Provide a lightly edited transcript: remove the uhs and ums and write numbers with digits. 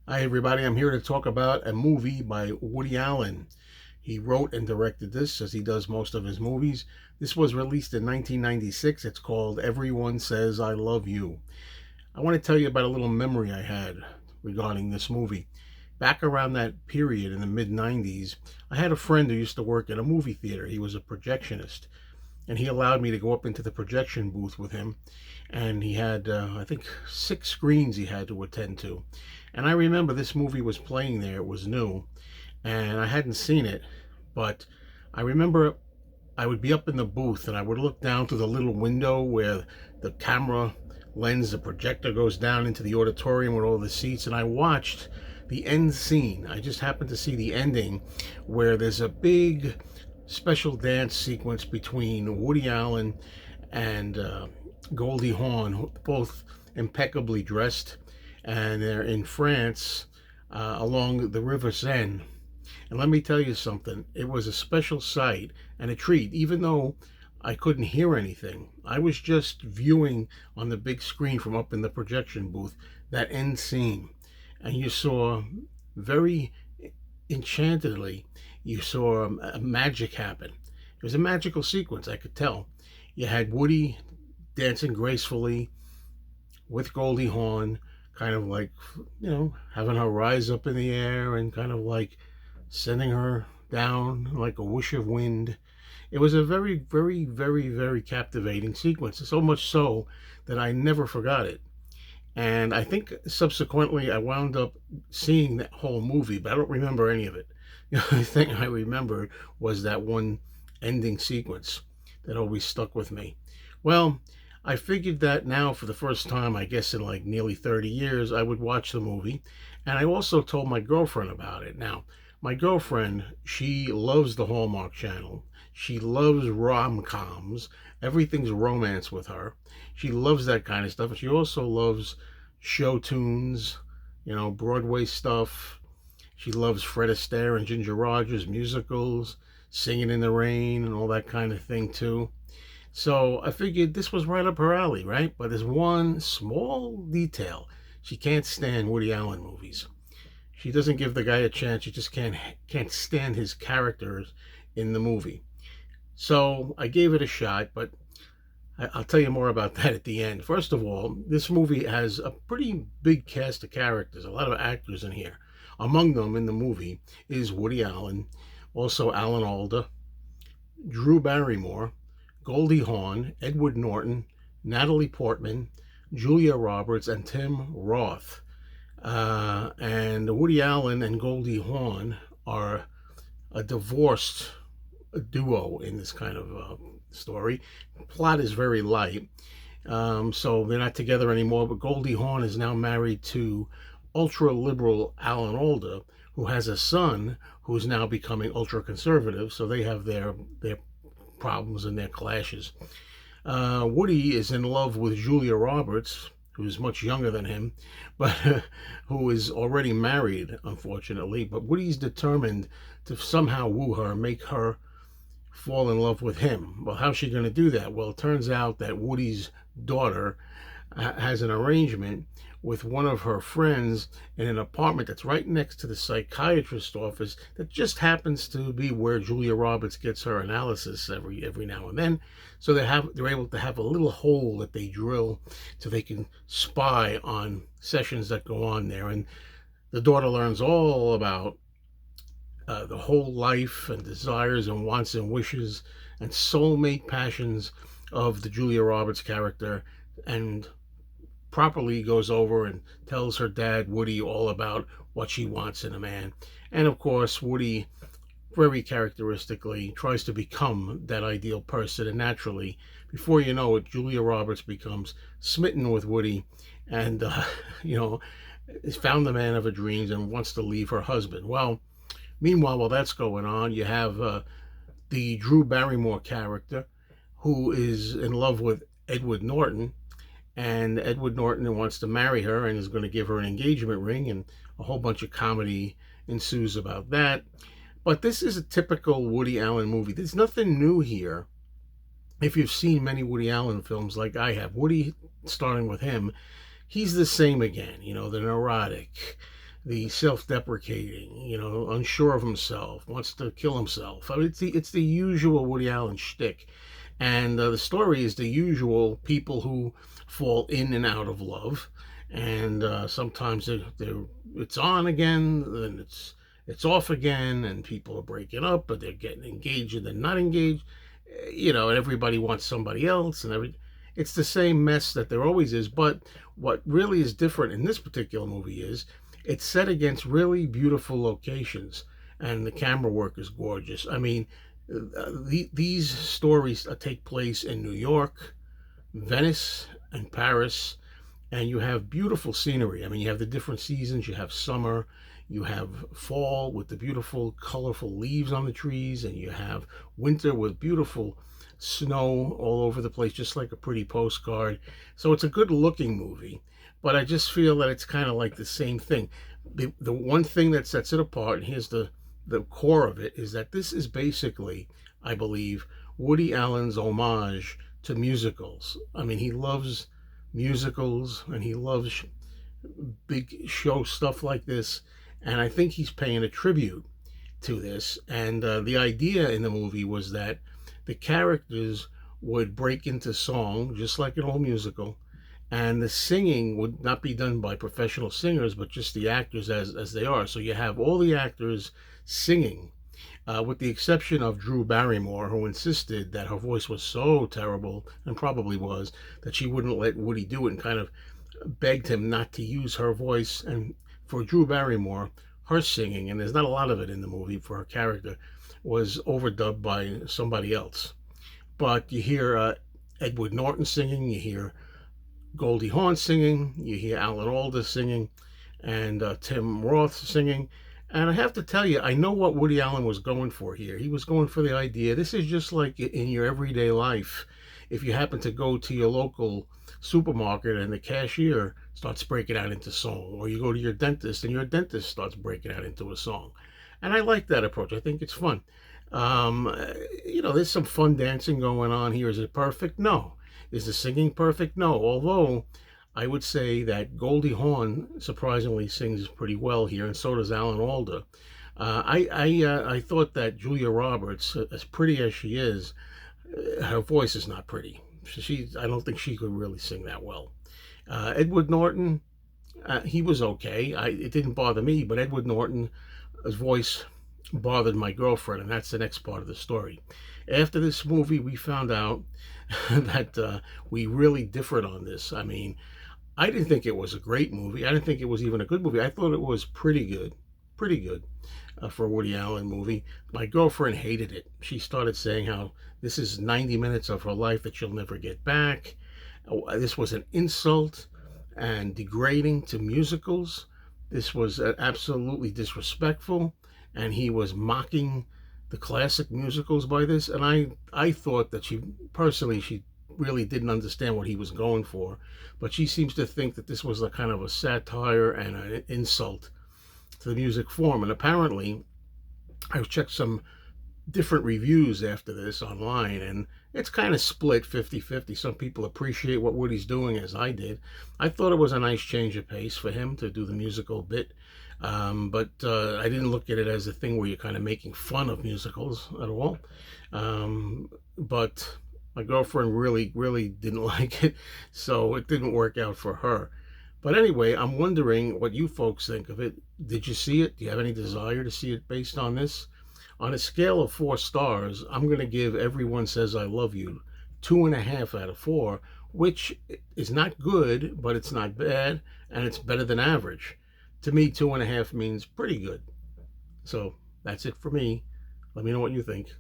Hi, everybody. I'm here to talk about a movie by Woody Allen. He wrote and directed this, as he does most of his movies. This was released in 1996. It's called Everyone Says I Love You. I want to tell you about a little memory I had regarding this movie. Back around that period in the mid 90s, I had a friend who used to work at a movie theater. He was a projectionist, and he allowed me to go up into the projection booth with him. And he had, I think, 6 screens he had to attend to. And I remember this movie was playing there. It was new, and I hadn't seen it, but I remember I would be up in the booth and I would look down through the little window where the camera lens, the projector goes down into the auditorium with all the seats, and I watched the end scene. I just happened to see the ending where there's a big special dance sequence between Woody Allen and Goldie Hawn, both impeccably dressed, and they're in France along the River Seine. And let me tell you something, it was a special sight and a treat, even though I couldn't hear anything. I was just viewing on the big screen from up in the projection booth that end scene. And you saw very enchantedly, you saw a magic happen. It was a magical sequence, I could tell. You had Woody dancing gracefully with Goldie Hawn, kind of like, having her rise up in the air and kind of like sending her down like a whoosh of wind. It was a very, very, very, very captivating sequence, so much so that I never forgot it. And I think subsequently I wound up seeing that whole movie, but I don't remember any of it. The only thing I remembered was that one ending sequence that always stuck with me. Well, I figured that now for the first time, I guess in like nearly 30 years, I would watch the movie. And I also told my girlfriend about it. Now, my girlfriend, she loves the Hallmark Channel. She loves rom-coms. Everything's romance with her. She loves that kind of stuff. And she also loves show tunes, Broadway stuff. She loves Fred Astaire and Ginger Rogers musicals, Singing in the Rain, and all that kind of thing, too. So I figured this was right up her alley, right? But there's one small detail. She can't stand Woody Allen movies. She doesn't give the guy a chance. She just can't stand his characters in the movie. So I gave it a shot, but I'll tell you more about that at the end. First of all, this movie has a pretty big cast of characters, a lot of actors in here. Among them in the movie is Woody Allen, also Alan Alda, Drew Barrymore, Goldie Hawn, Edward Norton, Natalie Portman, Julia Roberts, and Tim Roth. And Woody Allen and Goldie Hawn are a divorced duo in this kind of story. The plot is very light, so they're not together anymore. But Goldie Hawn is now married to ultra liberal Alan Alda, who has a son who's now becoming ultra conservative. So they have their problems and their clashes. Woody is in love with Julia Roberts, who's much younger than him, but who is already married, unfortunately. But Woody's determined to somehow woo her, make her fall in love with him. Well, how's she going to do that? Well, it turns out that Woody's daughter has an arrangement with one of her friends in an apartment that's right next to the psychiatrist's office that just happens to be where Julia Roberts gets her analysis every now and then. So they're able to have a little hole that they drill so they can spy on sessions that go on there. And the daughter learns all about the whole life and desires and wants and wishes and soulmate passions of the Julia Roberts character, and properly goes over and tells her dad, Woody, all about what she wants in a man. And of course, Woody, very characteristically, tries to become that ideal person. And naturally, before you know it, Julia Roberts becomes smitten with Woody and, has found the man of her dreams and wants to leave her husband. Well, meanwhile, while that's going on, you have the Drew Barrymore character who is in love with Edward Norton, and Edward Norton wants to marry her and is going to give her an engagement ring, and a whole bunch of comedy ensues about that. But this is a typical Woody Allen movie. There's nothing new here. If you've seen many Woody Allen films like I have, Woody, starting with him, he's the same again. The neurotic, the self-deprecating, unsure of himself, wants to kill himself. I mean, it's the usual Woody Allen shtick, and the story is the usual people who fall in and out of love, and sometimes it's on again, then it's off again, and people are breaking up, but they're getting engaged and they're not engaged, and everybody wants somebody else, and it's the same mess that there always is. But what really is different in this particular movie is it's set against really beautiful locations, and the camera work is gorgeous. I mean, these stories take place in New York, Venice, and Paris, and you have beautiful scenery. I mean, you have the different seasons. You have summer, you have fall with the beautiful, colorful leaves on the trees, and you have winter with beautiful snow all over the place, just like a pretty postcard. So it's a good looking movie, but I just feel that it's kind of like the same thing. The one thing that sets it apart, and here's the core of it, is that this is basically, I believe, Woody Allen's homage to musicals. I mean, he loves musicals and he loves big show stuff like this, and I think he's paying a tribute to this. And the idea in the movie was that the characters would break into song just like an old musical, and the singing would not be done by professional singers but just the actors as they are. So you have all the actors singing, with the exception of Drew Barrymore, who insisted that her voice was so terrible, and probably was, that she wouldn't let Woody do it, and kind of begged him not to use her voice. And for Drew Barrymore, her singing, and there's not a lot of it in the movie for her character, was overdubbed by somebody else. But you hear Edward Norton singing, you hear Goldie Hawn singing, you hear Alan Alda singing, and Tim Roth singing. And I have to tell you, I know what Woody Allen was going for here. He was going for the idea, this is just like in your everyday life. If you happen to go to your local supermarket and the cashier starts breaking out into song, or you go to your dentist and your dentist starts breaking out into a song. And I like that approach. I think it's fun. There's some fun dancing going on here. Is it perfect? No. Is the singing perfect? No. Although I would say that Goldie Hawn surprisingly sings pretty well here, and so does Alan Alda. I thought that Julia Roberts, as pretty as she is, her voice is not pretty. I don't think she could really sing that well. Edward Norton, he was okay. It didn't bother me, but Edward Norton's voice bothered my girlfriend, and that's the next part of the story. After this movie, we found out that we really differed on this. I mean, I didn't think it was a great movie. I didn't think it was even a good movie. I thought it was pretty good for a Woody Allen movie. My girlfriend hated it. She started saying how this is 90 minutes of her life that she'll never get back. This was an insult and degrading to musicals. This was absolutely disrespectful, and he was mocking the classic musicals by this. And I thought that she really didn't understand what he was going for, but she seems to think that this was a kind of a satire and an insult to the music form. And apparently, I've checked some different reviews after this online, and it's kind of split 50-50. Some people appreciate what Woody's doing, as I did. I thought it was a nice change of pace for him to do the musical bit, but I didn't look at it as a thing where you're kind of making fun of musicals at all. But my girlfriend really didn't like it, so it didn't work out for her. But anyway, I'm wondering what you folks think of it. Did you see it? Do you have any desire to see it based on this? On a scale of 4 stars, I'm going to give Everyone Says I Love You 2.5 out of 4, which is not good, but it's not bad, and it's better than average. To me, 2.5 means pretty good. So that's it for me. Let me know what you think.